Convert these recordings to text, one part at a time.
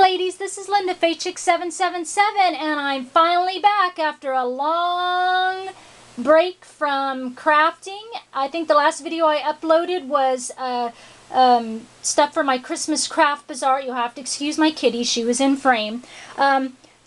ladies, this is Linda Faychick777 and I'm finally back after a long break from crafting. I think the last video I uploaded was stuff for my Christmas craft bazaar. You'll have to excuse my kitty, she was in frame.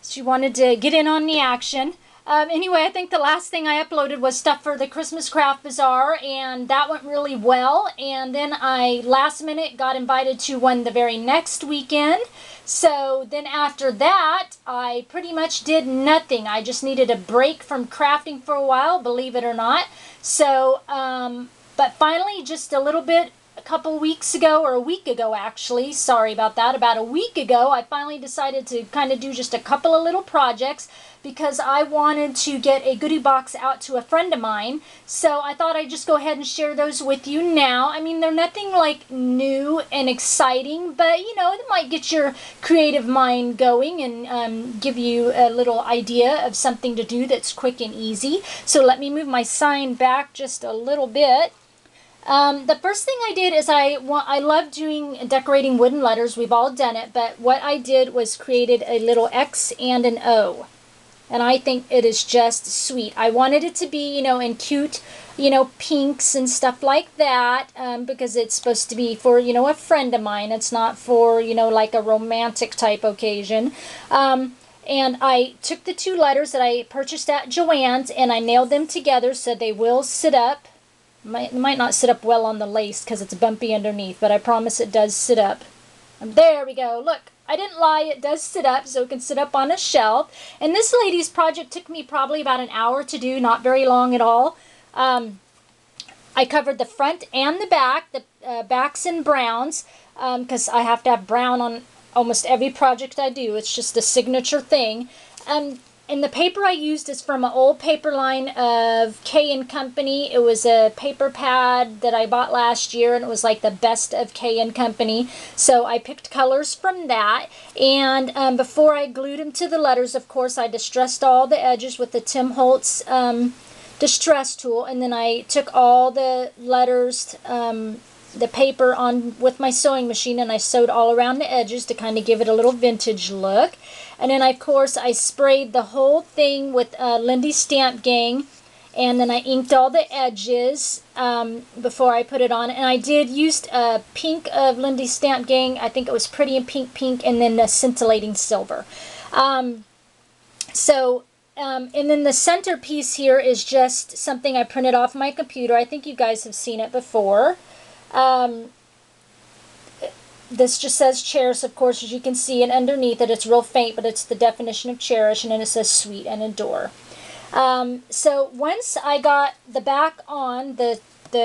She wanted to get in on the action. Anyway, I think the last thing I uploaded was stuff for the Christmas Craft Bazaar, and that went really well. And then I, last minute, got invited to one the very next weekend. So then after that, I pretty much did nothing. I just needed a break from crafting for a while, believe it or not. So, but finally, just a little bit, a couple weeks ago, or a week ago actually, sorry about that, about a week ago, I finally decided to kind of do just a couple of little projects because I wanted to get a goodie box out to a friend of mine. So I thought I'd just go ahead and share those with you now. I mean, they're nothing like new and exciting, but you know, it might get your creative mind going and give you a little idea of something to do that's quick and easy. So let me move my sign back just a little bit. The first thing I did is I love decorating wooden letters. We've all done it, but what I did was created a little X and an O. And I think it is just sweet. I wanted it to be, you know, in cute, you know, pinks and stuff like that, because it's supposed to be for, you know, a friend of mine. It's not for, you know, like a romantic type occasion. And I took the two letters that I purchased at Joann's and I nailed them together so they will sit up. Might not sit up well on the lace because it's bumpy underneath, but I promise it does sit up. There we go. Look, I didn't lie. It does sit up, so it can sit up on a shelf. And this lady's project took me probably about an hour to do, not very long at all. I covered the front and the back, the backs in browns, because I have to have brown on almost every project I do. It's just a signature thing. And the paper I used is from an old paper line of K&Company. It was a paper pad that I bought last year, and it was like the best of K&Company. So I picked colors from that. And before I glued them to the letters, of course, I distressed all the edges with the Tim Holtz distress tool. And then I took all the letters, the paper on with my sewing machine, and I sewed all around the edges to kind of give it a little vintage look. And then, of course, I sprayed the whole thing with Lindy Stamp Gang, and then I inked all the edges before I put it on. And I did use a pink of Lindy Stamp Gang. I think it was Pretty in Pink, and then the scintillating silver. And then the centerpiece here is just something I printed off my computer. I think you guys have seen it before. This just says cherish, of course, as you can see, and underneath it, it's real faint, but it's the definition of cherish, and then it says sweet and adore. So once I got the back on, the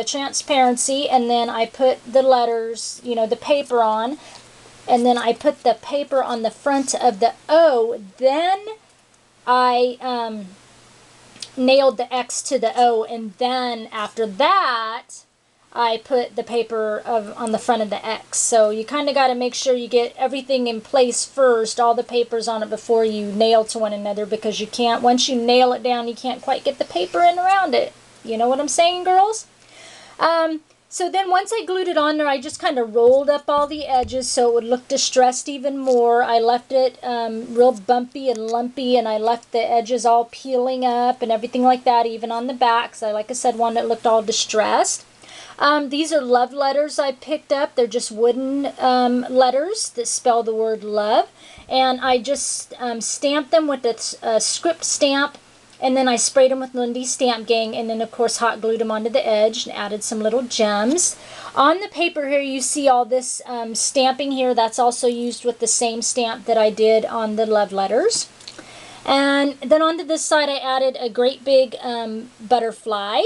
transparency, and then I put the letters, you know, the paper on, and then I put the paper on the front of the O, then I nailed the X to the O, and then after that, I put the paper on the front of the X. So you kind of got to make sure you get everything in place first, all the papers on it, before you nail to one another, because you can't, once you nail it down, you can't quite get the paper in around it. You know what I'm saying, girls? So then once I glued it on there, I just kind of rolled up all the edges so it would look distressed even more. I left it real bumpy and lumpy, and I left the edges all peeling up and everything like that, even on the back. So like I said, one that looked all distressed. These are love letters I picked up. They're just wooden letters that spell the word love. And I just stamped them with a script stamp, and then I sprayed them with Lindy Stamp Gang, and then of course hot glued them onto the edge and added some little gems. On the paper here you see all this stamping here. That's also used with the same stamp that I did on the love letters. And then onto this side I added a great big butterfly.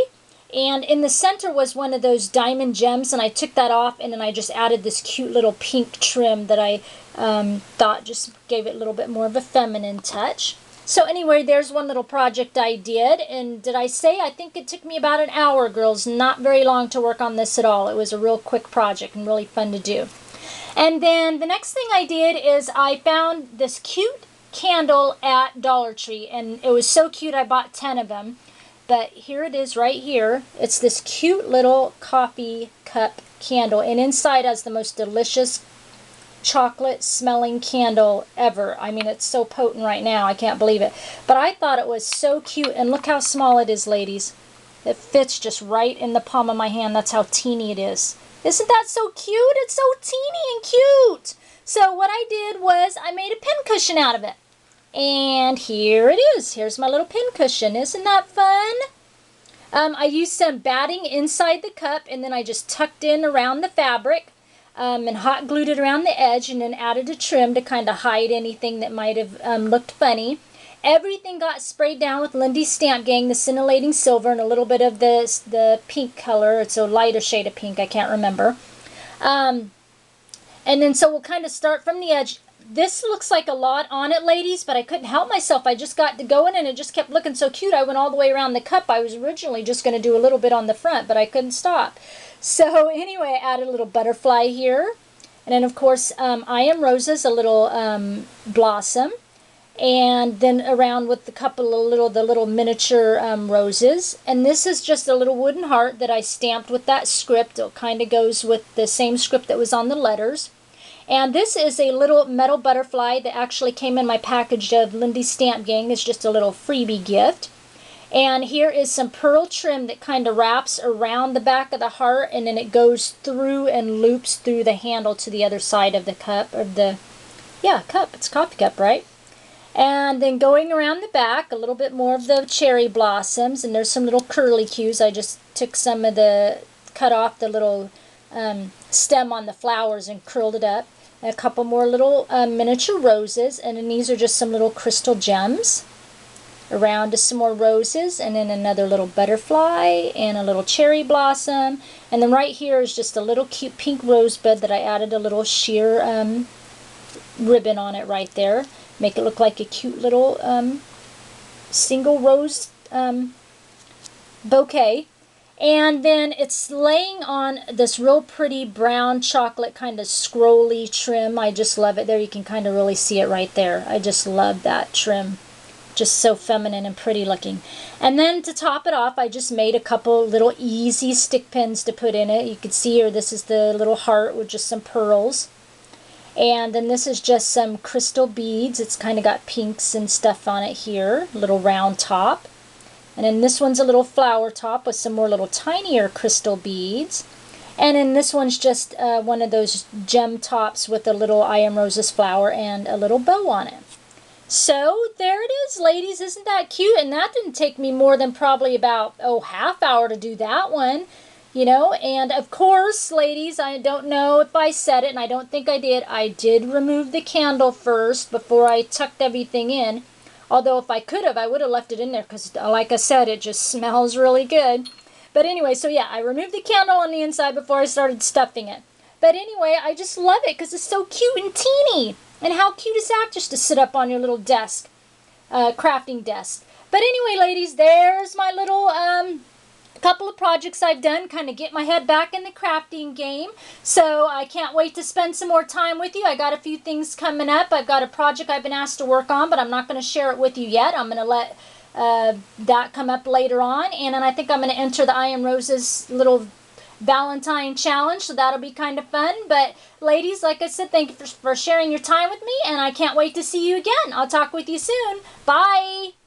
And in the center was one of those diamond gems, and I took that off, and then I just added this cute little pink trim that I thought just gave it a little bit more of a feminine touch. So anyway, there's one little project I did, and did I say I think it took me about an hour, girls? Not very long to work on this at all. It was a real quick project and really fun to do. And then the next thing I did is I found this cute candle at Dollar Tree, and it was so cute I bought 10 of them. But here it is right here. It's this cute little coffee cup candle, and inside has the most delicious chocolate smelling candle ever. I mean, it's so potent right now. I can't believe it. But I thought it was so cute. And look how small it is, ladies. It fits just right in the palm of my hand. That's how teeny it is. Isn't that so cute? It's so teeny and cute. So what I did was I made a pincushion out of it. And here it is. Here's my little pincushion. Isn't that fun? I used some batting inside the cup, and then I just tucked in around the fabric and hot glued it around the edge, and then added a trim to kind of hide anything that might have looked funny. Everything got sprayed down with Lindy's Stamp Gang, the scintillating silver, and a little bit of the pink color. It's a lighter shade of pink. I can't remember. And then so we'll kind of start from the edge. This looks like a lot on it, ladies, but I couldn't help myself. I just got to going, and it just kept looking so cute. I went all the way around the cup. I was originally just going to do a little bit on the front, but I couldn't stop. So anyway, I added a little butterfly here. And then, of course, I Am Roses, a little blossom. And then around with a couple of the little miniature roses. And this is just a little wooden heart that I stamped with that script. It kind of goes with the same script that was on the letters. And this is a little metal butterfly that actually came in my package of Lindy's Stamp Gang. It's just a little freebie gift. And here is some pearl trim that kind of wraps around the back of the heart, and then it goes through and loops through the handle to the other side of the cup, or cup. It's a coffee cup, right? And then going around the back, a little bit more of the cherry blossoms, and there's some little curly cues. I just took some of cut off the little stem on the flowers and curled it up. And a couple more little miniature roses, and then these are just some little crystal gems. Around to some more roses, and then another little butterfly, and a little cherry blossom. And then right here is just a little cute pink rosebud that I added a little sheer ribbon on it right there. Make it look like a cute little single rose bouquet. And then it's laying on this real pretty brown chocolate kind of scrolly trim. I just love it. There you can kind of really see it right there. I just love that trim. Just so feminine and pretty looking. And then to top it off, I just made a couple little easy stick pins to put in it. You can see here, this is the little heart with just some pearls. And then this is just some crystal beads. It's kind of got pinks and stuff on it here. Little round top. And then this one's a little flower top with some more little tinier crystal beads. And then this one's just one of those gem tops with a little I Am Roses flower and a little bow on it. So there it is, ladies. Isn't that cute? And that didn't take me more than probably about, half hour to do that one. You know, and of course, ladies, I don't know if I said it, and I don't think I did. I did remove the candle first before I tucked everything in. Although if I could have, I would have left it in there because, like I said, it just smells really good. But anyway, so yeah, I removed the candle on the inside before I started stuffing it. But anyway, I just love it because it's so cute and teeny. And how cute is that, just to sit up on your little desk, crafting desk. But anyway, ladies, there's my little couple of projects I've done, kind of get my head back in the crafting game. So I can't wait to spend some more time with you. I got a few things coming up. I've got a project I've been asked to work on, but I'm not going to share it with you yet. I'm going to let that come up later on. And then I think I'm going to enter the I Am Roses little Valentine challenge, so that'll be kind of fun. But ladies, like I said, thank you for sharing your time with me, and I can't wait to see you again. I'll talk with you soon. Bye!